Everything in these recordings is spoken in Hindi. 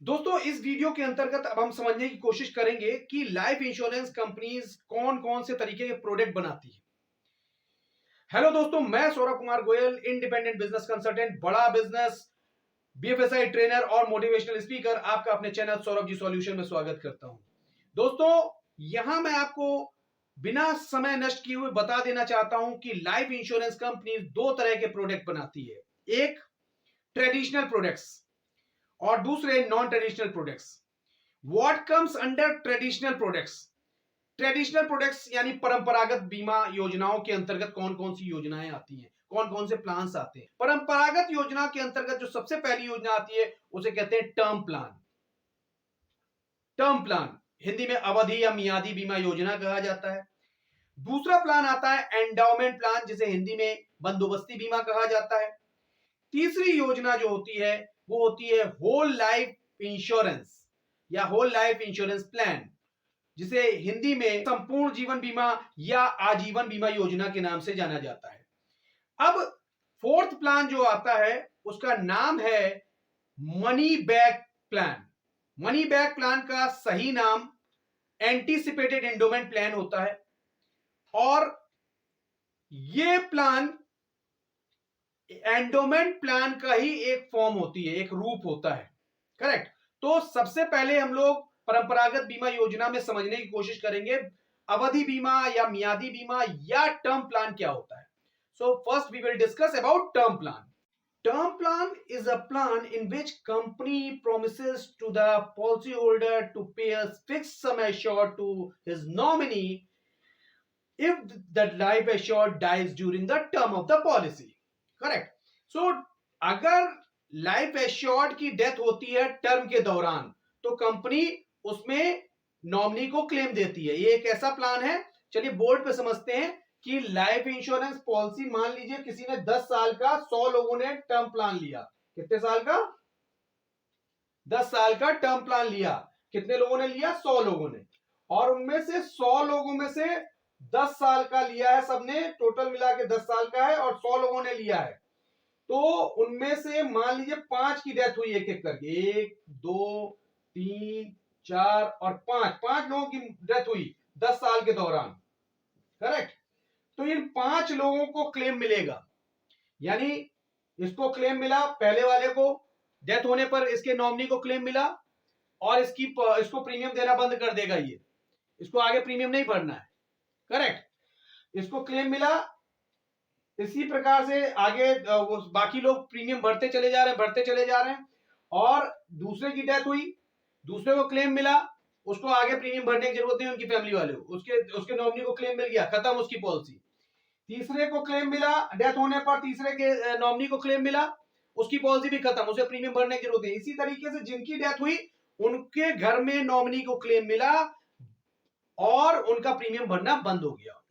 दोस्तों इस वीडियो के अंतर्गत अब हम समझने की कोशिश करेंगे कि लाइफ इंश्योरेंस कंपनीज कौन कौन से तरीके के प्रोडक्ट बनाती है। हेलो दोस्तों, मैं Saurabh Kumar Goyal, independent business consultant, बड़ा बिजनेस, बीएफएसआई ट्रेनर और मोटिवेशनल स्पीकर, आपका अपने चैनल सौरभ जी सॉल्यूशन में स्वागत करता हूं। दोस्तों, यहां मैं आपको बिना समय नष्ट किए हुए बता देना चाहता हूं कि लाइफ इंश्योरेंस कंपनी दो तरह के प्रोडक्ट बनाती है। एक ट्रेडिशनल प्रोडक्ट्स और दूसरे non traditional products. What comes under traditional products? Traditional products यानी परंपरागत बीमा योजनाओं के अंतर्गत कौन कौन सी योजनाएं आती हैं, कौन कौन से प्लान्स आते हैं। परंपरागत योजना के अंतर्गत जो सबसे पहली योजना आती है उसे कहते हैं term plan. Term plan Hindi में अवधि या मियादी बीमा योजना कहा जाता है। दूसरा प्लान आता है एंडाउमेंट प्लान, जिसे हिंदी में बंदोबस्ती बीमा कहा जाता है। तीसरी योजना जो होती है वो होती है होल लाइफ इंश्योरेंस या होल लाइफ इंश्योरेंस प्लान, जिसे हिंदी में संपूर्ण जीवन बीमा या आजीवन बीमा योजना के नाम से जाना जाता है। अब फोर्थ प्लान जो आता है उसका नाम है money back plan. Money back plan का सही नाम एंटीसिपेटेड एंडोमेंट प्लान होता है और यह प्लान एंडोमेंट प्लान का ही एक फॉर्म होती है, एक रूप होता है। करेक्ट। तो सबसे पहले हम लोग परंपरागत बीमा योजना में समझने की कोशिश करेंगे अवधि बीमा या मियादी बीमा या टर्म प्लान क्या होता है। So first we will discuss about term plan. Term plan is a plan in which company promises to the policyholder to pay a fixed sum assured to his nominee if the life assured dies during the term of the policy. Correct. So अगर लाइफ एश्योर्ड की डेथ होती है टर्म के दौरान तो कंपनी उसमें नॉमिनी को क्लेम देती है। ये एक ऐसा प्लान है, चलिए बोर्ड पे समझते हैं कि लाइफ इंश्योरेंस पॉलिसी, मान लीजिए किसी ने 10 साल का, 100 लोगों ने टर्म प्लान लिया। कितने साल का? 10 साल का टर्म प्लान लिया। कितने लोगों ने लिया? 100 लोगों ने। और उनमें से 100 लोगों में से 10 साल का लिया है सबने, टोटल मिला के 10 साल का है, और 100 लोगों ने लिया है। तो उनमें से मान लीजिए 5 की डेथ हुई एक एक करके, 1 2 3 4 और 5 लोगों की डेथ हुई 10 साल के दौरान। करेक्ट। तो इन 5 लोगों को क्लेम मिलेगा, यानी इसको क्लेम मिला, पहले वाले को डेथ होने पर इसके नॉमिनी को क्लेम मिला और इसको प्रीमियम देना बंद कर देगा, ये इसको आगे प्रीमियम नहीं भरना है। करेक्ट। इसको क्लेम मिला, इसी प्रकार से आगे बाकी लोग प्रीमियम भरते चले जा रहे हैं और दूसरे की डेथ हुई, दूसरे को क्लेम मिला, उसको आगे प्रीमियम भरने की जरूरत नहीं, उनकी फैमिली वाले उसके नॉमिनी को क्लेम मिल गया, खत्म उसकी पॉलिसी। तीसरे को क्लेम मिला, डेथ होने पर तीसरे के नॉमिनी को क्लेम मिला, उसकी पॉलिसी भी खत्म, उसे प्रीमियम भरने की जरूरत नहीं। इसी तरीके से जिनकी डेथ हुई उनके घर में नॉमिनी को क्लेम मिला और उनका प्रीमियम भरना बंद हो गया।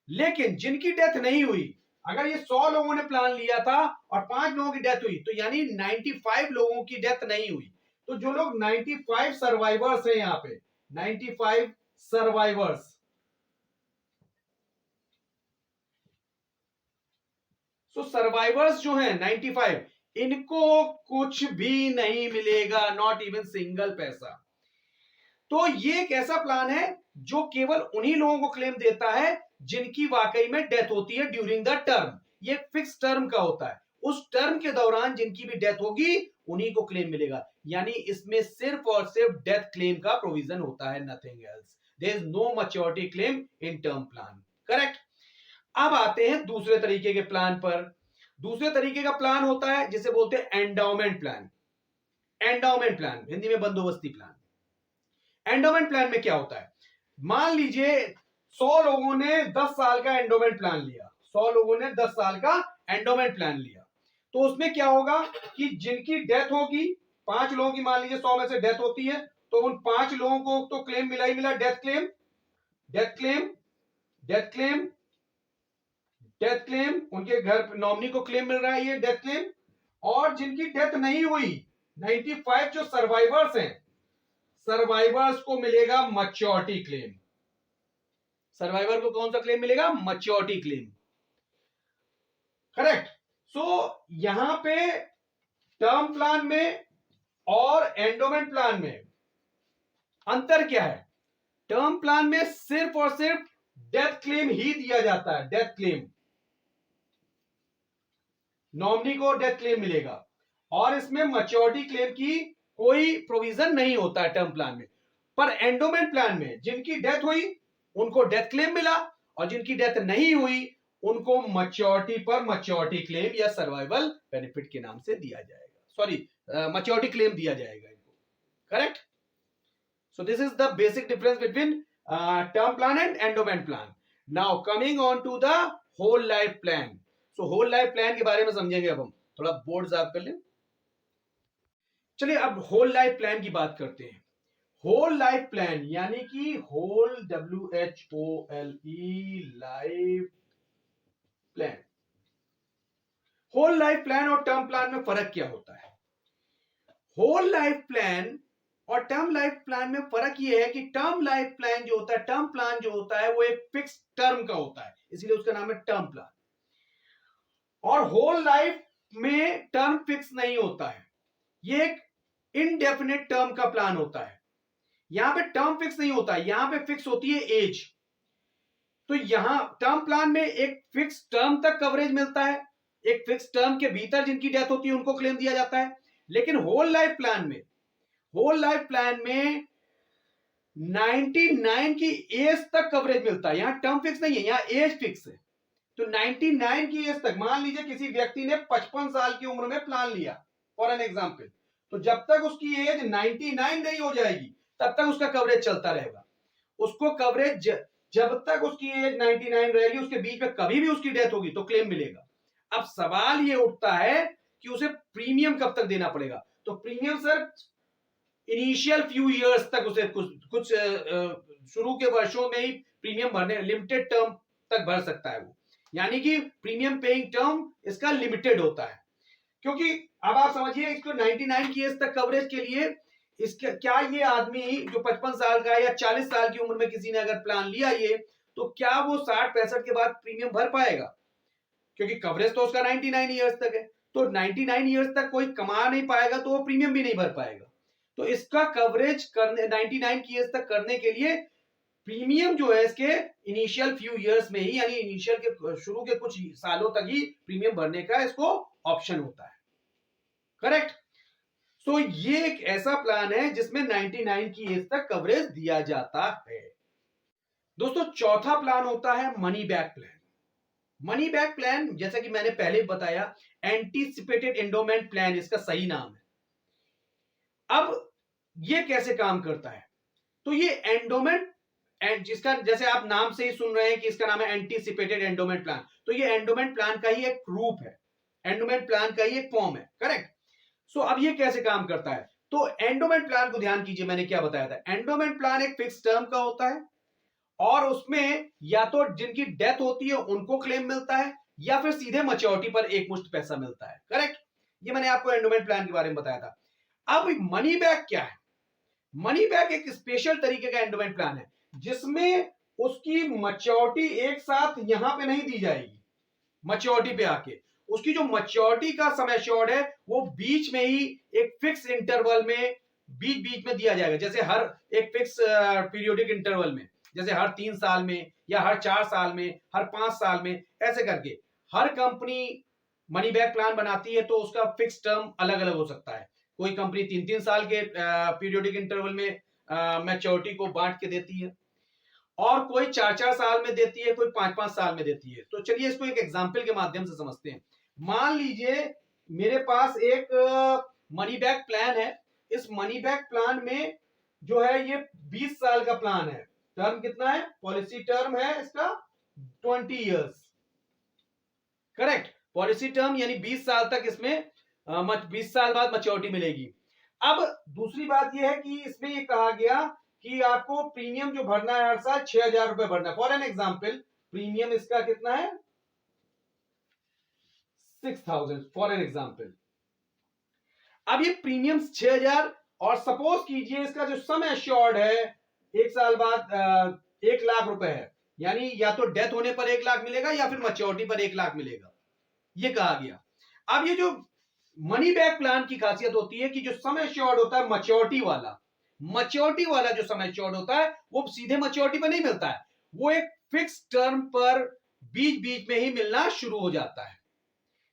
लेकिन जिनकी डेथ नहीं हुई, अगर ये 100 लोगों ने प्लान लिया था और 5 लोगों की डेथ हुई, तो यानी 95 लोगों की डेथ नहीं हुई, तो जो लोग 95 सर्वाइवर्स हैं यहां पे, 95 सर्वाइवर्स, तो सर्वाइवर्स जो हैं 95, इनको कुछ भी नहीं मिलेगा, नॉट इवन सिंगल पैसा। तो ये एक ऐसा प्लान है जो केवल उन्हीं लोगों को क्लेम देता है जिनकी वाकई में डेथ होती है ड्यूरिंग द टर्म। ये फिक्स टर्म का होता है, उस टर्म के दौरान जिनकी भी डेथ होगी उन्हीं को क्लेम मिलेगा। यानी इसमें सिर्फ और सिर्फ डेथ क्लेम का प्रोविजन होता है, nothing else. There is no maturity claim in term plan. Correct. अब आते हैं दूसरे तरीके के प्लान पर। दूसरे तरीके का प्लान होता है जिसे बोलते हैं endowment plan. Endowment plan Hindi में बंदोबस्ती प्लान। एंडोमेंट प्लान में क्या होता है, मान लीजिए 100 लोगों ने 10 साल का एंडोमेंट प्लान लिया, 100 लोगों ने 10 साल का एंडोमेंट प्लान लिया। तो उसमें क्या होगा कि जिनकी डेथ होगी, 5 लोगों की मान लीजिए 100 में से डेथ होती है, तो उन 5 लोगों को तो क्लेम मिला ही मिला, death claim, death claim, death claim, death claim, उनके घर नॉमिनी को क्लेम मिल रहा है ये डेथ क्लेम। और जिनकी डेथ नहीं हुई, 95 जो सर्वाइवर्स हैं, सर्वाइवर्स को मिलेगा मैच्योरिटी क्लेम। सर्वाइवर को कौन सा क्लेम मिलेगा? Maturity claim. करेक्ट। सो यहां पे टर्म प्लान में और एंडोमेंट प्लान में अंतर क्या है? टर्म प्लान में सिर्फ और सिर्फ डेथ क्लेम ही दिया जाता है, डेथ क्लेम, नॉमिनी को डेथ क्लेम मिलेगा, और इसमें मैच्योरिटी क्लेम की कोई प्रोविजन नहीं होता है टर्म प्लान में। पर एंडोमेंट प्लान में जिनकी डेथ हुई उनको डेथ क्लेम मिला, और जिनकी डेथ नहीं हुई उनको मैच्योरिटी पर मैच्योरिटी क्लेम या सर्वाइवल बेनिफिट के नाम से दिया जाएगा, सॉरी मैच्योरिटी क्लेम दिया जाएगा इनको, correct. So this is the basic difference between term plan and endowment plan. Now coming on to the whole life plan. So whole life plan के बारे में समझेंगे अब हम, थोड़ा बोर्ड साफ कर लें। चलिए अब होल लाइफ प्लान की बात करते हैं। होल लाइफ प्लान यानी कि whole, WHOLE, life plan. Whole life plan और टर्म प्लान में फर्क क्या होता है? होल लाइफ प्लान और टर्म लाइफ प्लान में फर्क यह है कि टर्म लाइफ प्लान जो होता है, टर्म प्लान जो होता है वो एक फिक्स टर्म का होता है, इसीलिए उसका नाम है टर्म प्लान। और होल लाइफ में टर्म फिक्स नहीं होता है, ये एक इनडेफिनेट टर्म का प्लान होता है। यहां पे टर्म फिक्स नहीं होता है, यहां पे फिक्स होती है एज। तो यहां टर्म प्लान में एक फिक्स टर्म तक कवरेज मिलता है, एक फिक्स टर्म के भीतर जिनकी डेथ होती है उनको क्लेम दिया जाता है। लेकिन होल लाइफ प्लान में, होल लाइफ प्लान में 99 की एज तक कवरेज मिलता है। यहां टर्म फिक्स नहीं है, यहां एज फिक्स है। तो 99 की एज तक, मान लीजिए किसी व्यक्ति ने 55 साल की उम्र में प्लान लिया फॉर एन एग्जांपल, तो जब तक उसकी एज 99 नहीं हो जाएगी तब तक उसका कवरेज चलता रहेगा। उसको कवरेज जब तक उसकी एज 99 रहेगी, उसके बीच में कभी भी उसकी डेथ होगी तो क्लेम मिलेगा। अब सवाल ये उठता है कि उसे प्रीमियम कब तक देना पड़ेगा? तो premium sir initial few years तक उसे कुछ शुरू के वर्षों में ही प्रीमियम भरने, लिमिटेड टर्म तक भर सकता है वो, यानी कि प्रीमियम पेइंग टर्म इसका लिमिटेड होता है। क्योंकि अब आप समझिए, इसको 99 की एज तक कवरेज के लिए इसके क्या ये आदमी जो 55 साल का है या 40 साल की उम्र में किसी ने अगर प्लान लिया ये, तो क्या वो 60-65 के बाद प्रीमियम भर पाएगा? क्योंकि कवरेज तो उसका 99 ईयर्स तक है, तो 99 ईयर्स तक कोई कमा नहीं पाएगा तो वो प्रीमियम भी नहीं भर पाएगा। तो इसका कवरेज करने 99 की एज तक करने के लिए प्रीमियम जो है इसके इनिशियल फ्यू इयर्स में ही, यानी इनिशियल के शुरू के कुछ सालों तक ही प्रीमियम भरने का इसको ऑप्शन होता है, करेक्ट। सो ये एक ऐसा प्लान है जिसमें 99 की एज तक कवरेज दिया जाता है। दोस्तों चौथा प्लान होता है money back plan. Money back plan, जैसा कि मैंने पहले बताया, एंटीसिपेटेड एंडोमेंट प्लान इसका सही नाम है। अब ये कैसे काम करता है? तो ये एंडोमेंट, जिसका जैसे आप नाम से ही सुन रहे हैं कि इसका नाम है एंटीसिपेटेड एंडोमेंट प्लान, तो ये एंडोमेंट प्लान का ही एक रूप है, एंडोमेंट प्लान का ही एक फॉर्म है, करेक्ट। सो अब ये कैसे काम करता है? तो एंडोमेंट प्लान को ध्यान कीजिए, मैंने क्या बताया था। एंडोमेंट प्लान एक फिक्स टर्म का होता है, और उसमें या तो जिनकी डेथ होती है उनको क्लेम मिलता है, या फिर सीधे मैच्योरिटी पर एक मुश्त पैसा मिलता है, करेक्ट। ये मैंने आपको एंडोमेंट प्लान के बारे में बताया था। अब मनी बैक क्या है? मनी बैक एक स्पेशल तरीके का एंडोमेंट प्लान है जिसमें उसकी मैच्योरिटी एक साथ यहां पे नहीं दी जाएगी, मैच्योरिटी पे आके उसकी जो मैच्योरिटी का समय श्योर्ड है वो बीच में ही एक फिक्स इंटरवल में बीच बीच में दिया जाएगा। जैसे हर एक फिक्स पीरियोडिक इंटरवल में, जैसे हर 3 साल में या हर 4 साल में, हर 5 साल में, ऐसे करके हर कंपनी मनी बैक प्लान बनाती है, तो उसका फिक्स टर्म अलग अलग हो सकता है। कोई कंपनी 3-3 साल के पीरियोडिक इंटरवल में मैच्योरिटी को बांट के देती है, और कोई 4-4 साल में देती है, कोई 5-5 साल में देती है। तो चलिए इसको एक एग्जांपल के माध्यम से समझते हैं। मान लीजिए मेरे पास एक मनी बैक प्लान है। इस मनी बैक प्लान में जो है ये 20 साल का प्लान है। टर्म कितना है? पॉलिसी टर्म है इसका 20 इयर्स, करेक्ट। पॉलिसी टर्म यानी 20 साल तक इसमें 20 साल बाद मैच्योरिटी मिलेगी। अब दूसरी बात यह है कि इसमें ये कहा गया कि आपको प्रीमियम जो भरना है हर साल 6,000 रुपए भरना है। फॉर एन एग्जाम्पल प्रीमियम इसका कितना है? 6,000 फॉर एन एग्जाम्पल। अब ये प्रीमियम 6,000, और सपोज कीजिए इसका जो सम एश्योर्ड है एक साल बाद 1 लाख रुपए है, यानी या तो डेथ होने पर 1 लाख मिलेगा या फिर मैच्योरिटी पर 1 लाख मिलेगा, ये कहा गया। अब ये जो मनी बैक प्लान की खासियत होती है कि जो सम एश्योर्ड होता है मैच्योरिटी वाला जो सम एश्योर्ड होता है वो सीधे मैच्योरिटी पर नहीं मिलता है, वो एक फिक्स टर्म पर बीच बीच में ही मिलना शुरू हो जाता है।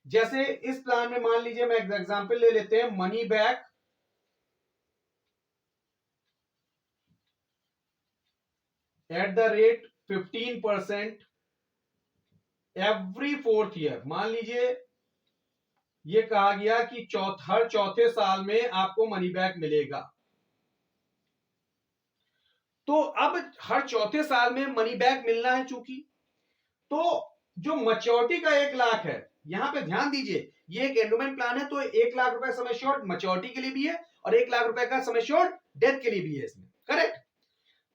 जैसे इस प्लान में मान लीजिए, मैं एग्जांपल ले लेते हैं, money back at the rate 15% every 4th year. मान लीजिए ये कहा गया कि हर चौथे साल में आपको मनी बैक मिलेगा। तो अब हर चौथे साल में मनी बैक मिलना है चूंकि, तो जो मैच्योरिटी का 1 लाख है, यहां पे ध्यान दीजिए ये एक एंडोमेंट प्लान है, तो 1 लाख रुपए सम एश्योर्ड मैच्योरिटी के लिए भी है और 1 लाख रुपए का सम एश्योर्ड डेथ के लिए भी है इसमें, करेक्ट।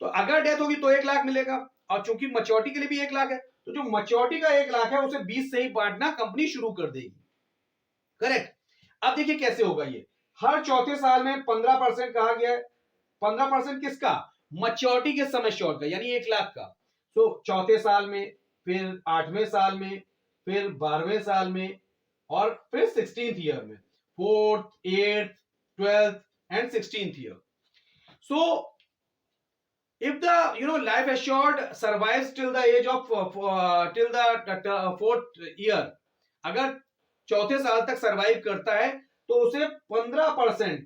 तो अगर डेथ होगी तो 1 लाख मिलेगा, और चूंकि मैच्योरिटी के लिए भी 1 लाख है, तो जो मैच्योरिटी का 1 लाख है उसे 20 से ही बांटना कंपनी शुरू कर देगी, करेक्ट। अब देखिए कैसे होगा ये, हर चौथे साल में 15% कहा गया है। 15% किसका? मैच्योरिटी के सम एश्योर्ड का, यानी 1 लाख का। तो चौथे साल में, फिर 8वें साल में, फिर 12वें साल में, और फिर 16th ईयर में, 4th, 8th, 12th and 16th year. So if the life assured survives till the age of till the 4th year, अगर चौथे साल तक सरवाइव करता है तो उसे 15%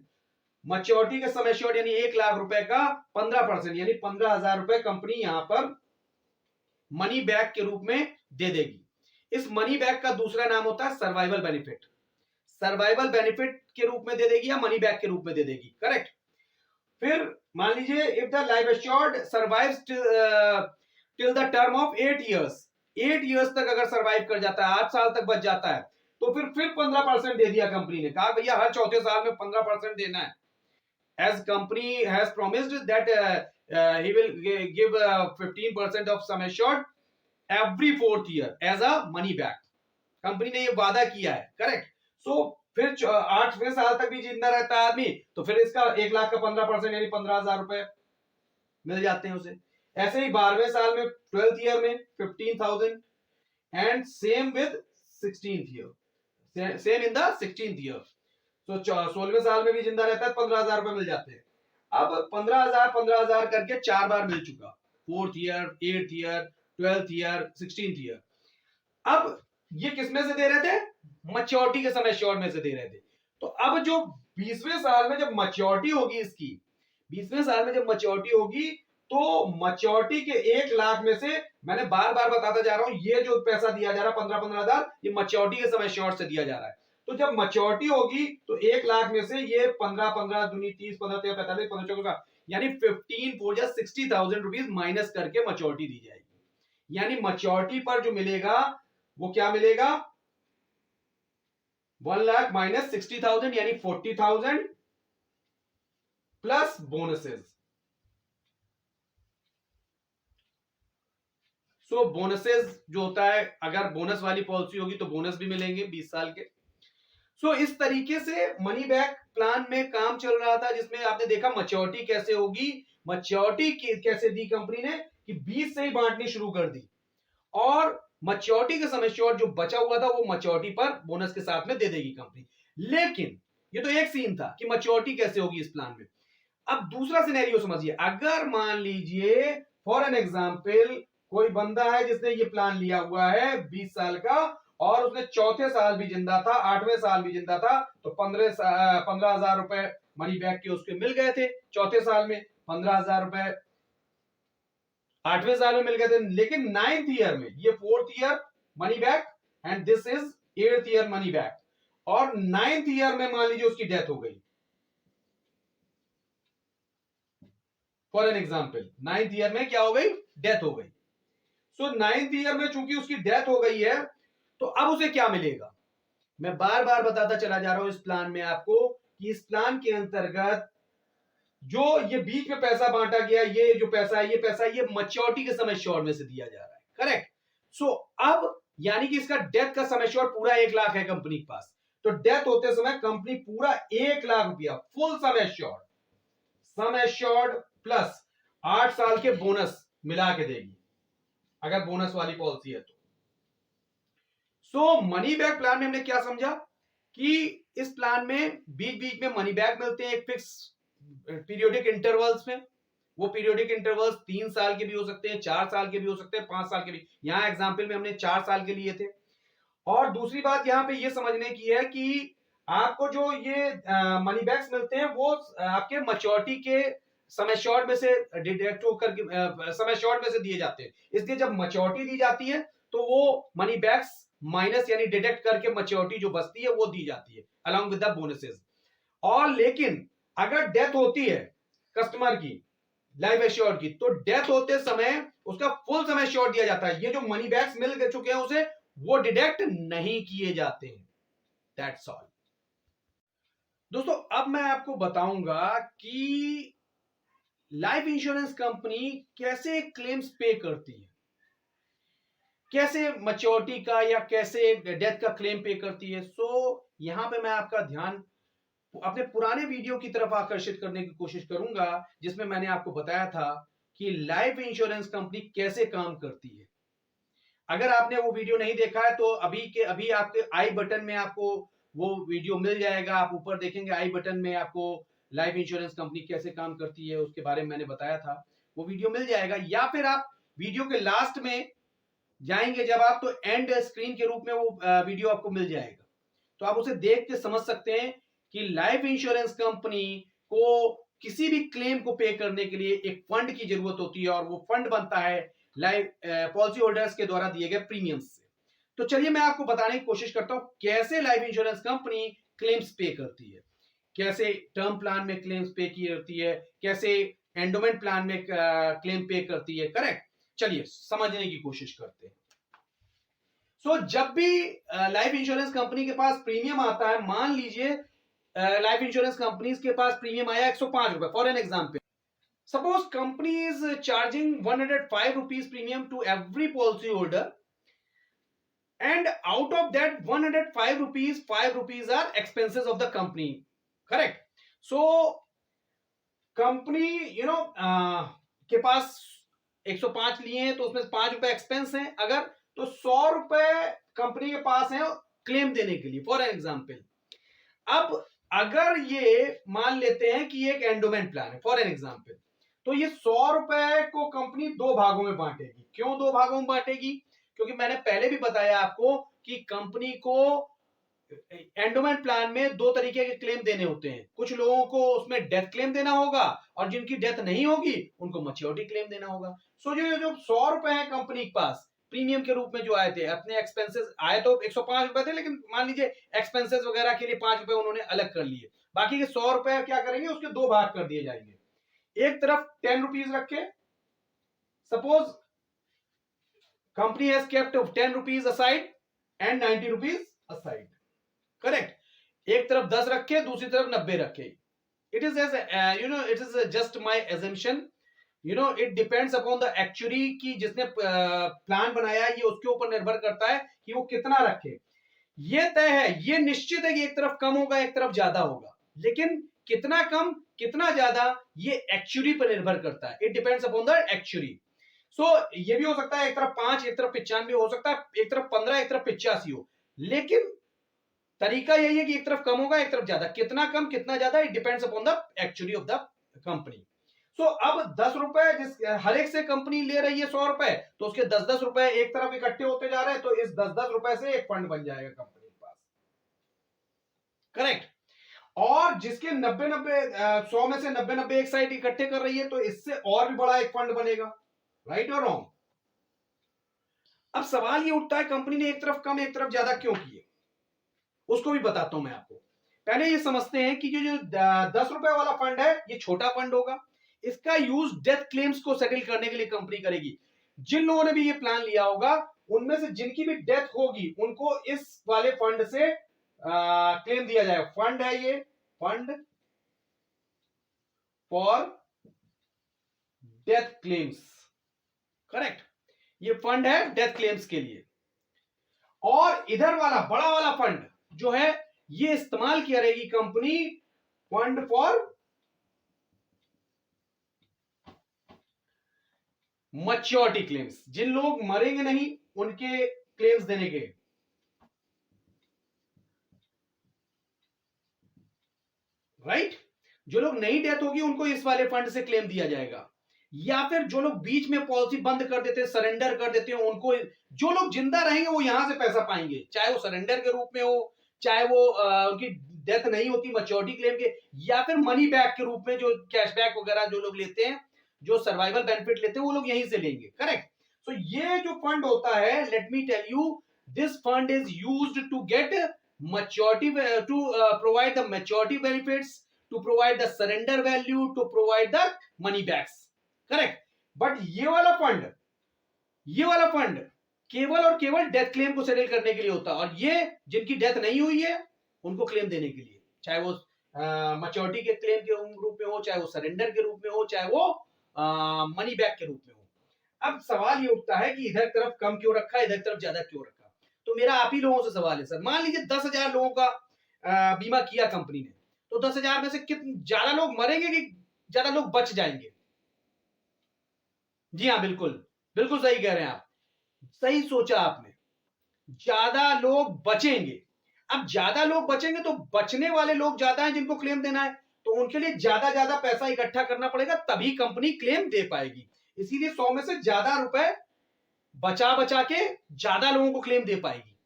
मैच्योरिटी के सम एश्योर्ड यानी 1 लाख रुपए का 15% यानी 15,000 रुपए कंपनी यहां पर मनी बैक के रूप में दे देगी। इस मनी बैक का दूसरा नाम होता है सर्वाइवल बेनिफिट। सर्वाइवल बेनिफिट के रूप में दे देगी या मनी बैक के रूप में दे देगी, करेक्ट। फिर मान लीजिए if the life assured survives till the term of 8 years, 8 years तक अगर सर्वाइव कर जाता है, 8 साल तक बच जाता है, तो फिर 15% दे दिया कंपनी ने, कहा भैया हर चौथे साल में 15% देना है, as company has promised that he will give 15% of sum assured every 4th year as a money back। Company ने ये वादा किया है, करेक्ट। सो फिर 8वें साल तक भी जिंदा रहता है आदमी, तो फिर इसका 1 लाख का 15% यानी 15,000 रुपए मिल जाते हैं उसे। ऐसे ही 12वें साल में 12th ईयर में 15,000 and same with 16th year, same in the 16th year. तो 16वें साल में भी जिंदा रहता है, 15,000 रुपए मिल जाते हैं। अब 15,000 करके 4 बार मिल चुका, 4th year, 8th year, 12th year, 16th year. अब ये किसमें से दे रहे थे? मैच्योरिटी के समय एश्योर्ड में से दे रहे थे। तो अब जो 20वें साल में जब मैच्योरिटी होगी इसकी, 20वें साल में जब मैच्योरिटी होगी, तो मैच्योरिटी के 1 लाख में से, मैंने बार बार बताता जा रहा हूं, ये जो पैसा दिया जा रहा है 15,000, ये मैच्योरिटी के समय एश्योर्ड से दिया जा रहा है। तो जब मैच्योरिटी होगी तो 1 लाख में से ये 15 दूनी 30, 15 13 45 15 14, यानी 15 4 जा 60,000 रुपीज माइनस करके मैच्योरिटी दी जाएगी। यानी मैच्योरिटी पर जो मिलेगा वो क्या मिलेगा? 1 लाख माइनस 60,000 यानी 40,000 प्लस बोनसेस। सो बोनसेस जो होता है, अगर बोनस वाली पॉलिसी होगी तो बोनस भी मिलेंगे 20 साल के। सो इस तरीके से मनी बैक प्लान में काम चल रहा था, जिसमें आपने देखा मैच्योरिटी कैसे होगी, मैच्योरिटी कैसे दी कंपनी ने कि 20 से ही बांटनी शुरू कर दी, और मैच्योरिटी के समय श्योर जो बचा हुआ था वो मैच्योरिटी पर बोनस के साथ में दे देगी कंपनी। लेकिन ये तो एक सीन था कि मैच्योरिटी कैसे होगी इस प्लान में। अब दूसरा सिनेरियो समझिए, अगर मान लीजिए फॉर एन एग्जांपल कोई बंदा है जिसने ये प्लान लिया हुआ है 20 साल का, और उसने चौथे साल भी जिंदा था, 8वें साल भी जिंदा था, तो 15,000 रुपए मनी बैक के उसके मिल गए थे चौथे साल में, 15,000 रुपए 8वें साल में मिल गए थे। लेकिन 9th ईयर में, ये 4th year money back and this is 8th year money back, और 9th ईयर में मान लीजिए उसकी डेथ हो गई, for an example 9th year में क्या हो गई? डेथ हो गई। सो 9th ईयर में चूंकि उसकी डेथ हो गई है, तो अब उसे क्या मिलेगा? मैं बार बार बताता चला जा रहा हूं इस प्लान में आपको कि इस प्लान के अंतर्गत जो ये बीच में पैसा बांटा गया, ये जो पैसा है, ये मैच्योरिटी के समय श्योर में से दिया जा रहा है, करेक्ट। सो अब यानी कि इसका डेथ का समय श्योर पूरा 1 लाख है कंपनी के पास, तो डेथ होते समय कंपनी पूरा 1 लाख रुपया फुल सम एश्योर्ड प्लस 8 साल के बोनस मिला के देगी, अगर बोनस वाली पॉलिसी है तो। सो मनी बैक प्लान में हमने क्या समझा कि इस प्लान में बीच बीच में मनी बैक मिलते हैं एक फिक्स पीरियोडिक इंटरवल्स में। वो पीरियोडिक इंटरवल्स 3 साल के भी हो सकते हैं, 4 साल के भी हो सकते हैं, 5 साल के भी। यहां एग्जाम्पल में हमने 4 साल के लिए थे। और दूसरी बात यहां पे ये समझने की है कि आपको जो ये मनी बैक्स मिलते हैं वो आपके मैच्योरिटी के समय शॉर्ट में से डिडक्ट होकर समय शॉर्ट में से दिए जाते हैं। इसलिए जब मैच्योरिटी दी जाती है तो वो मनी बैक्स माइनस यानी डिडक्ट करके मैच्योरिटी जो बचती है वो दी जाती है अलॉन्ग विद द बोनसेस। और लेकिन अगर डेथ होती है कस्टमर की लाइफ एश्योर्ड की, तो डेथ होते समय उसका फुल समय श्योर दिया जाता है। ये जो मनी बैक्स मिल चुके हैं उसे वो डिडक्ट नहीं किए जाते हैं। That's all. दोस्तों अब मैं आपको बताऊंगा कि लाइफ इंश्योरेंस कंपनी कैसे क्लेम्स पे करती है, कैसे मैच्योरिटी का या कैसे डेथ का क्लेम पे करती है। सो यहां पे मैं आपका ध्यान अपने पुराने वीडियो की तरफ आकर्षित करने की कोशिश करूंगा जिसमें मैंने आपको बताया था कि लाइफ इंश्योरेंस कंपनी कैसे काम करती है। अगर आपने वो वीडियो नहीं देखा है तो अभी के अभी आपके आई बटन में आपको वो वीडियो मिल जाएगा। आप ऊपर देखेंगे आई बटन में आपको लाइफ इंश्योरेंस कंपनी कैसे काम करती है उसके बारे में मैंने बताया था, वो वीडियो मिल जाएगा। या फिर आप वीडियो के लास्ट में जाएंगे जब आप, तो एंड स्क्रीन के रूप में वो वीडियो आपको मिल जाएगा, तो आप उसे देख के समझ सकते हैं कि लाइफ इंश्योरेंस कंपनी को किसी भी क्लेम को पे करने के लिए एक फंड की जरूरत होती है और वो फंड बनता है लाइफ पॉलिसी होल्डर्स के द्वारा दिए गए प्रीमियम्स से। तो चलिए मैं आपको बताने की कोशिश करता हूं कैसे लाइफ इंश्योरेंस कंपनी क्लेम्स पे करती है, कैसे टर्म प्लान में क्लेम्स पे की जाती है, कैसे एंडोमेंट प्लान में क्लेम पे करती है। करेक्ट, चलिए समझने की कोशिश करते हैं। सो जब भी लाइफ इंश्योरेंस कंपनी के पास प्रीमियम आता है, मान लीजिए लाइफ इंश्योरेंस कंपनीज के पास प्रीमियम आया 105 रुपए for an example. Suppose company is charging 105 rupees premium to every policy holder and out of that 105 rupees 5 rupees are expenses of the company. Correct. So company के पास 105 लिए हैं तो उसमें 5 रुपए एक्सपेंस हैं अगर, तो 100 रुपए कंपनी के पास है क्लेम देने के लिए फॉर एग्जाम्पल। अब अगर ये मान लेते हैं कि एक एंडोमेंट प्लान है फॉर एन एग्जाम्पल, तो ये 100 रुपए को कंपनी दो भागों में बांटेगी। क्यों दो भागों में बांटेगी? क्योंकि मैंने पहले भी बताया आपको कि कंपनी को एंडोमेंट प्लान में दो तरीके के क्लेम देने होते हैं। कुछ लोगों को उसमें डेथ क्लेम देना होगा और जिनकी डेथ नहीं होगी उनको मैच्योरिटी क्लेम देना होगा। सो जो 100 रुपए है कंपनी के पास प्रीमियम के रूप में जो आए थे, अपने एक्सपेंसेस आए तो 105 रुपए थे, लेकिन मान लीजिए एक्सपेंसेस वगैरह के लिए 5 रुपए उन्होंने अलग कर लिए। बाकी के 100 रुपए क्या करेंगे, उसके दो भाग कर दिए जाएंगे। एक तरफ 10 रुपीज रखे, suppose company has kept 10 rupees aside and 90 rupees aside. Correct. एक तरफ 10 रखे, दूसरी तरफ 90 रखे। It is as it is just my assumption, it depends upon the actuary की जिसने प्लान बनाया है, ये उसके ऊपर निर्भर करता है कि वो कितना रखे। ये तय है, ये निश्चित है कि एक तरफ कम होगा एक तरफ ज्यादा होगा, लेकिन कितना कम कितना ज्यादा ये एक्चुअरी पर निर्भर करता है। It depends upon the actuary. So ये भी हो सकता है एक तरफ 5 एक तरफ 95 हो सकता है, एक तरफ 15 एक तरफ 85 हो, लेकिन तरीका यही है कि एक तरफ कम होगा एक तरफ ज्यादा। कितना कम कितना ज्यादा, it depends upon the actually of the company. So अब 10 रुपए जिस हर एक से कंपनी ले रही है 100 रुपए, तो उसके 10-10 रुपए एक तरफ इकट्ठे होते जा रहे हैं, तो इस 10-10 रुपए से एक फंड बन जाएगा कंपनी के पास। करेक्ट। और जिसके 90-90 100 में से 90-90 एक साइड इकट्ठे कर रही है, तो इससे और भी बड़ा एक फंड बनेगा। राइट और रॉन्ग? अब सवाल ये उठता है कंपनी ने एक तरफ कम एक तरफ ज्यादा क्यों किए, उसको भी बताता हूं मैं आपको। पहले ये समझते हैं कि जो 10 रुपए वाला फंड है ये छोटा फंड होगा, इसका यूज डेथ क्लेम्स को सेटल करने के लिए कंपनी करेगी। जिन लोगों ने भी ये प्लान लिया होगा उनमें से जिनकी भी डेथ होगी उनको इस वाले फंड से क्लेम दिया जाएगा। फंड है ये, fund for death claims. Correct, ये फंड है डेथ क्लेम्स के लिए। और इधर वाला बड़ा वाला फंड जो है ये इस्तेमाल किया रहेगी company fund for maturity claims, जिन लोग मरेंगे नहीं उनके क्लेम्स देने के। राइट। जो लोग नई डेथ होगी उनको इस वाले फंड से क्लेम दिया जाएगा, या फिर जो लोग बीच में पॉलिसी बंद कर देते हैं, सरेंडर कर देते हैं, उनको, जो लोग जिंदा रहेंगे वो यहां से पैसा पाएंगे, चाहे वो सरेंडर के रूप में हो, चाहे वो उनकी डेथ नहीं होती मैच्योरिटी क्लेम के, या फिर मनी बैक के रूप में, जो कैशबैक वगैरह जो लोग लेते हैं, जो सर्वाइवल बेनिफिट लेते हैं, वो लोग यहीं से लेंगे। करेक्ट। सो ये जो फंड होता है, let me tell you, this fund is used to get maturity, to provide the maturity benefits, to provide the surrender value, to provide the money backs. Correct. But ये वाला फंड केवल और केवल डेथ क्लेम को सेटल करने के लिए होता है, और ये जिनकी डेथ नहीं हुई है उनको क्लेम देने के लिए, चाहे वो मैच्योरिटी के क्लेम के रूप में हो, चाहे वो सरेंडर के रूप में हो, चाहे वो मनी बैक के रूप में हो। अब सवाल ये उठता है कि इधर तरफ कम क्यों रखा, इधर तरफ ज्यादा क्यों रखा। तो मेरा आप ही लोगों से सवाल है सर, मान लीजिए 10,000 लोगों का बीमा किया कंपनी ने, तो 10,000 में से कितने ज्यादा लोग मरेंगे कि ज्यादा लोग बच जाएंगे? जी हाँ, बिल्कुल बिल्कुल सही कह रहे हैं आप, सही सोचा आपने, ज्यादा लोग बचेंगे। अब ज्यादा लोग बचेंगे तो बचने वाले लोग ज्यादा हैं जिनको क्लेम देना है, तो उनके लिए ज्यादा ज्यादा पैसा इकट्ठा करना पड़ेगा, तभी कंपनी क्लेम दे पाएगी। इसीलिए 100 में से ज्यादा रुपए बचा बचा के ज्यादा लोगों को क्लेम दे पाएगी।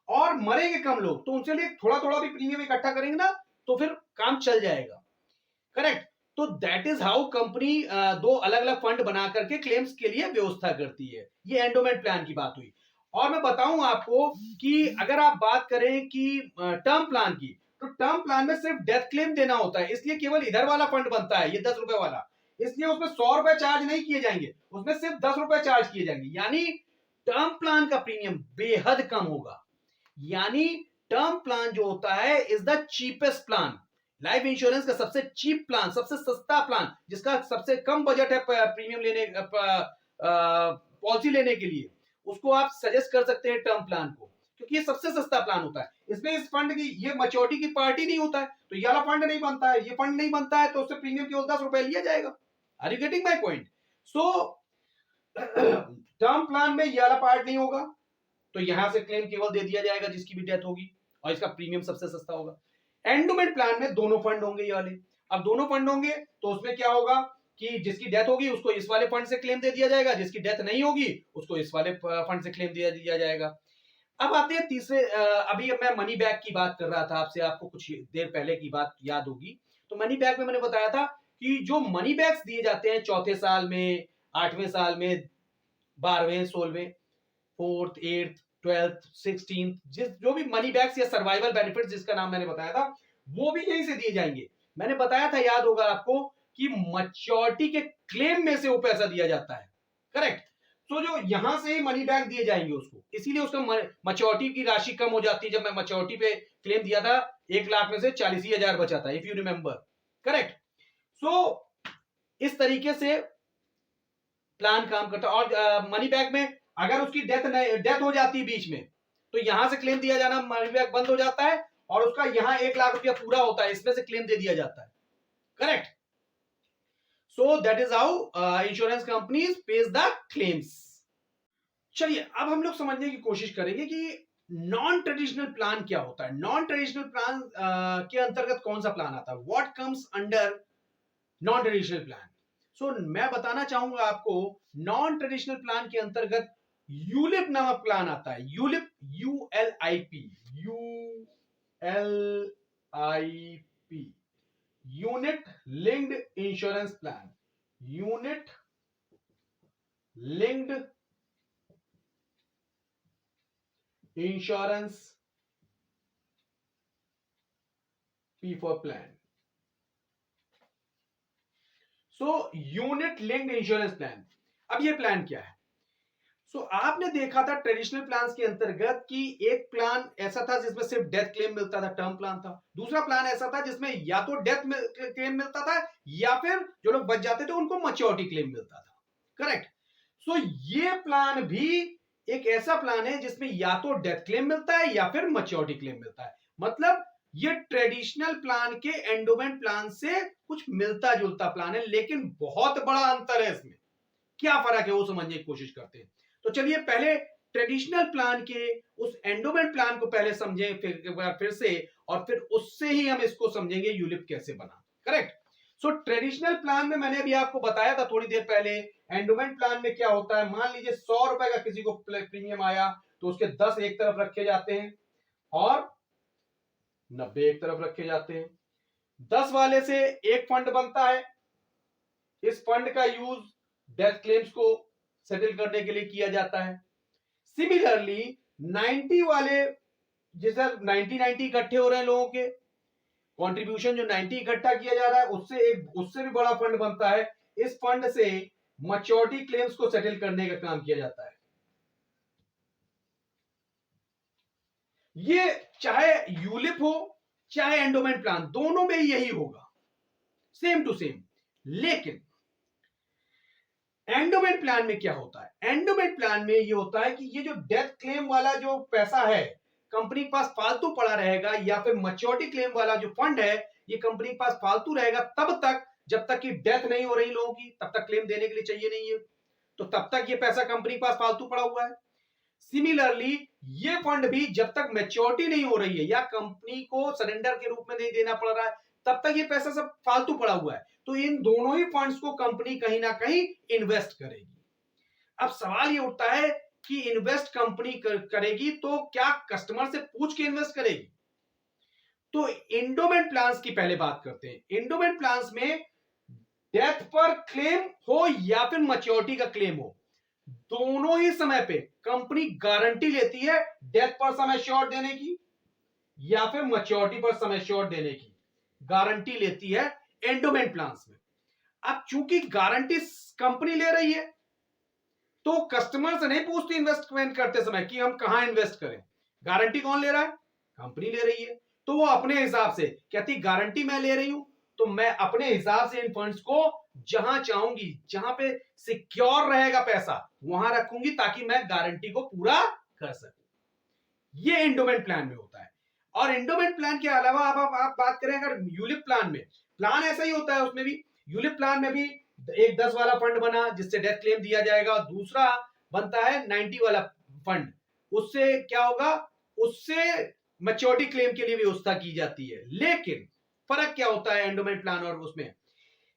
और मरेंगे कम लोग, तो उनके लिए थोड़ा थोड़ा भी प्रीमियम इकट्ठा करेंगे ना, तो फिर काम चल जाएगा। करेक्ट। तो दैट इज हाउ कंपनी दो अलग अलग फंड बना करके क्लेम्स के लिए व्यवस्था करती है। ये एंडोमेंट प्लान की बात हुई। और मैं बताऊं आपको कि अगर आप बात करें कि टर्म प्लान की, तो टर्म प्लान में सिर्फ डेथ क्लेम देना होता है, इसलिए केवल इधर वाला फंड बनता है, ये 10 रुपए वाला, इसलिए उसमें 100 रुपए चार्ज नहीं किए जाएंगे, उसमें सिर्फ 10 रुपए चार्ज किए जाएंगे। यानी टर्म प्लान का प्रीमियम बेहद कम होगा। यानी टर्म प्लान जो होता है is the cheapest plan. Life insurance का सबसे चीप प्लान, सबसे सस्ता प्लान, जिसका सबसे कम बजट है प्रीमियम लेने, पॉलिसी लेने के लिए, उसको आप सजेस्ट कर सकते हैं टर्म प्लान को, क्योंकि ये सबसे सस्ता प्लान होता है। इसमें इस फंड की ये मैच्योरिटी की पार्टी नहीं होता है, तो ये वाला फंड नहीं बनता है, ये फंड नहीं बनता है, तो उससे प्रीमियम केवल 10 रुपए लिया जाएगा। Are you getting my point? So term plan में ये वाला पार्ट नहीं होगा, तो यहां से क्लेम केवल दे दिया जाएगा जिसकी भी डेथ होगी, और इसका प्रीमियम सबसे सस्ता होगा। एंडोमेंट प्लान में दोनों फंड होंगे ये वाले। अब दोनों फंड होंगे तो उसमें क्या होगा कि जिसकी डेथ होगी उसको इस वाले फंड से क्लेम दे दिया जाएगा, जिसकी डेथ नहीं होगी उसको इस वाले फंड से क्लेम दिया जाएगा। अब आते हैं तीसरे, अभी मैं मनी बैक की बात कर रहा था आपसे, आपको कुछ देर पहले की बात याद होगी। तो मनी बैक में मैंने बताया था कि जो मनी बैक्स दिए जाते हैं चौथे साल में, 8वें साल में, 12वें, 16वें, 4th, 8th, 12th, 16th, जो भी मनी बैक्स या सर्वाइवल बेनिफिट्स जिसका नाम मैंने बताया था, वो भी यहीं से दिए जाएंगे। मैंने बताया था, याद होगा आपको, कि मैच्योरिटी के क्लेम में से वो पैसा दिया जाता है। करेक्ट। तो जो यहां से ही मनी बैक दिए जाएंगे उसको, इसीलिए उसका मैच्योरिटी की राशि कम हो जाती है। जब मैं मैच्योरिटी पे क्लेम दिया था 1 लाख में से 40,000 बचा था, इफ यू रिमेंबर। करेक्ट। सो इस तरीके से प्लान काम करता है। और मनी बैक में अगर उसकी डेथ हो जाती है बीच में, तो यहां से क्लेम दिया जाना, मनी बैक बंद हो जाता है, और उसका यहां 1 लाख रुपया पूरा होता है, इसमें से क्लेम दे दिया जाता है। Correct. So that is how insurance companies page the claims. चलिए अब हम लोग समझने की कोशिश करेंगे कि नॉन ट्रेडिशनल प्लान क्या होता है। नॉन ट्रेडिशनल प्लान के अंतर्गत कौन सा प्लान आता है, what comes under non traditional plan. So मैं बताना चाहूंगा आपको, नॉन ट्रेडिशनल प्लान के अंतर्गत यूलिप नामक प्लान आता है। ULIP, ULIP, ULIP, unit linked insurance plan. Unit linked insurance, P for plan. So unit linked insurance plan. अब ये प्लान क्या है? सो आपने देखा था ट्रेडिशनल प्लान्स के अंतर्गत कि एक प्लान ऐसा था जिसमें सिर्फ डेथ क्लेम मिलता था, टर्म प्लान था। दूसरा प्लान ऐसा था जिसमें या तो डेथ क्लेम मिलता था, या फिर जो लोग बच जाते थे उनको मैच्योरिटी क्लेम मिलता था। करेक्ट। सो ये प्लान भी एक ऐसा प्लान है जिसमें या तो डेथ क्लेम मिलता है या फिर मैच्योरिटी क्लेम मिलता है। मतलब ये ट्रेडिशनल प्लान के एंडोमेंट प्लान से कुछ मिलता जुलता प्लान है, लेकिन बहुत बड़ा अंतर है इसमें। क्या फर्क है वो समझने की कोशिश करते हैं। तो चलिए पहले ट्रेडिशनल प्लान के उस एंडोमेंट प्लान को पहले समझें फिर से, और फिर उससे ही हम इसको समझेंगे यूलिप कैसे बना। करेक्ट। सो ट्रेडिशनल प्लान में मैंने अभी आपको बताया था थोड़ी देर पहले, एंडोमेंट प्लान में क्या होता है, मान लीजिए 100 रुपए का किसी को प्रीमियम आया तो उसके 10 एक तरफ रखे जाते हैं और 90 एक तरफ रखे जाते हैं। 10 वाले से एक फंड बनता है, इस फंड का यूज डेथ क्लेम्स को सेटल करने के लिए किया जाता है। सिमिलरली 90 वाले, जैसे 90 इकट्ठे हो रहे हैं लोगों के कंट्रीब्यूशन, जो 90 इकट्ठा किया जा रहा है उससे भी बड़ा फंड बनता है। इस फंड से मैच्योरिटी क्लेम्स को सेटल करने का काम किया जाता है। ये चाहे यूलिप हो चाहे एंडोमेंट प्लान, दोनों में यही होगा, सेम टू सेम। लेकिन एंडोमेंट प्लान में क्या होता है, एंडोमेंट प्लान में ये होता है कि ये जो डेथ क्लेम वाला जो पैसा है कंपनी के पास फालतू पड़ा रहेगा, या फिर मैच्योरिटी क्लेम वाला जो फंड है ये कंपनी के पास फालतू रहेगा तब तक, जब तक कि डेथ नहीं हो रही लोगों की, तब तक क्लेम देने के लिए चाहिए नहीं है, तो तब तक ये पैसा कंपनी के पास फालतू पड़ा हुआ है। सिमिलरली ये फंड भी जब तक मैच्योरिटी नहीं हो रही है या कंपनी को सरेंडर के रूप में नहीं देना पड़ रहा है, तब तक ये पैसा सब फालतू पड़ा हुआ है। तो इन दोनों ही फंड्स को कंपनी कहीं ना कहीं इन्वेस्ट करेगी। अब सवाल ये उठता है कि इन्वेस्ट कंपनी करेगी तो क्या कस्टमर से पूछ के इन्वेस्ट करेगी? तो एंडोमेंट प्लान्स की पहले बात करते हैं। एंडोमेंट प्लान्स में डेथ पर क्लेम हो या फिर मैच्योरिटी का क्लेम हो, दोनों ही समय पे कंपनी गारंटी लेती है डेथ पर सम एश्योर्ड देने की या फिर मैच्योरिटी पर सम एश्योर्ड देने की, गारंटी लेती है एंडोमेंट प्लान्स में। अब चूंकि गारंटी कंपनी ले रही है तो कस्टमर से नहीं पूछती इन्वेस्टमेंट करते समय कि हम कहां इन्वेस्ट करें, गारंटी कौन ले रहा है, कंपनी ले रही है। तो वो अपने हिसाब से कहती गारंटी मैं ले रही हूं तो मैं अपने हिसाब से इन फंड्स को जहां चाहूंगी, जहां पे सिक्योर रहेगा पैसा वहां रखूंगी ताकि मैं गारंटी को पूरा कर सकूं। ये एंडोमेंट प्लान में होता है। और एंडोमेंट प्लान के अलावा आप बात करें अगर यूलिप प्लान में, प्लान ऐसा ही होता है, उसमें भी यूलिप प्लान में भी एक 10 वाला फंड बना जिससे डेथ क्लेम दिया जाएगा, और दूसरा बनता है 90 वाला फंड। उससे क्या होगा, उससे मैच्योरिटी क्लेम के लिए व्यवस्था की जाती है। लेकिन फर्क क्या होता है एंडोमेंट प्लान और उसमें?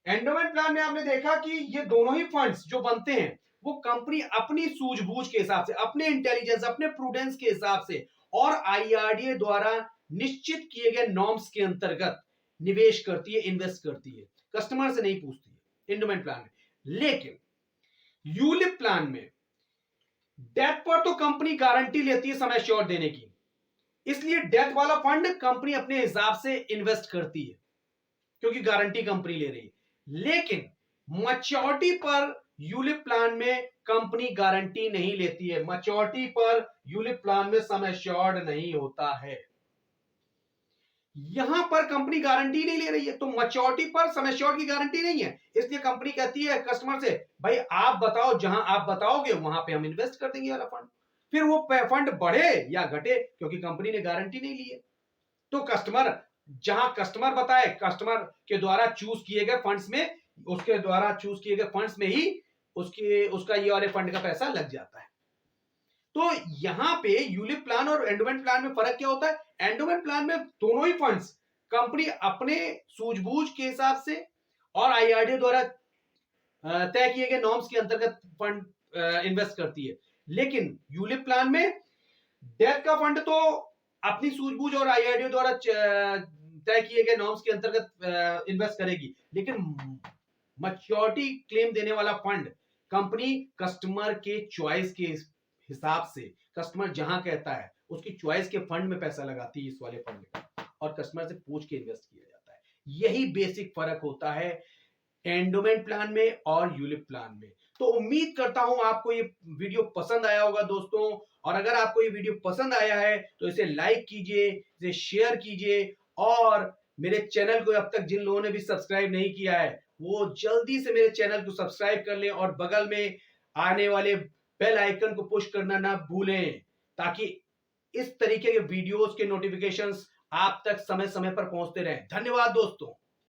एंडोमेंट प्लान में आपने देखा कि ये दोनों ही फंड्स जो बनते हैं वो कंपनी अपनी सूझबूझ के हिसाब से, अपने इंटेलिजेंस, अपने प्रूडेंस के हिसाब से और आईआरडीए द्वारा निश्चित किए गए नॉर्म्स के अंतर्गत निवेश करती है, इन्वेस्ट करती है, कस्टमर से नहीं पूछती है एंडोमेंट प्लान में। लेकिन यूलिप प्लान में डेथ पर तो कंपनी गारंटी लेती है सम एश्योर्ड देने की, इसलिए डेथ वाला फंड कंपनी अपने हिसाब से इन्वेस्ट करती है क्योंकि गारंटी कंपनी ले रही है। लेकिन मैच्योरिटी पर यूलिप प्लान में कंपनी गारंटी नहीं लेती है, मैच्योरिटी पर यूलिप प्लान में सम एश्योर्ड नहीं होता है। यहां पर कंपनी गारंटी नहीं ले रही है तो मैच्योरिटी पर सम एश्योर्ड की गारंटी नहीं है, इसलिए कंपनी कहती है कस्टमर से भाई आप बताओ, जहां आप बताओगे वहां पे हम इन्वेस्ट कर देंगे वाला फंड। फिर वो फंड बढ़े या घटे क्योंकि कंपनी ने गारंटी नहीं ली है, तो कस्टमर जहां कस्टमर बताए, कस्टमर के द्वारा चूज किए गए फंड्स में, उसके द्वारा चूज किए गए फंड्स में ही उसका ये वाले फंड का पैसा लग जाता है। तो यहां पे यूलिप प्लान और एंडोमेंट प्लान में फर्क क्या होता है? एंडोमेंट प्लान में दोनों ही फंड्स कंपनी अपने सूझबूझ के हिसाब से और आईआरडीए द्वारा तय किए गए नॉर्म्स के अंतर्गत फंड इन्वेस्ट करती है। लेकिन यूलिप प्लान में डेथ का फंड तो अपनी सूझबूझ और आईआरडीए द्वारा तय किए गए नॉर्म्स के अंतर्गत इन्वेस्ट करेगी, लेकिन मैच्योरिटी क्लेम देने वाला फंड कंपनी कस्टमर के चॉइस के हिसाब से, कस्टमर जहां कहता है उसकी चॉइस के फंड में पैसा लगाती है इस वाले फंड का, और कस्टमर से पूछ के इन्वेस्ट किया जाता है। यही बेसिक फर्क होता है एंडोमेंट प्लान में और यूलिप प्लान में। तो उम्मीद करता हूं आपको ये वीडियो पसंद आया होगा दोस्तों, और अगर आपको ये वीडियो पसंद आया है तो इसे लाइक कीजिए, इसे शेयर कीजिए, और मेरे चैनल को अब तक जिन लोगों ने भी सब्सक्राइब नहीं किया है वो जल्दी से मेरे चैनल को सब्सक्राइब कर लें और बगल में आने वाले बेल आइकन को पुश करना ना भूलें, ताकि इस तरीके के वीडियोस के नोटिफिकेशंस आप तक समय समय पर पहुंचते रहें। धन्यवाद दोस्तों।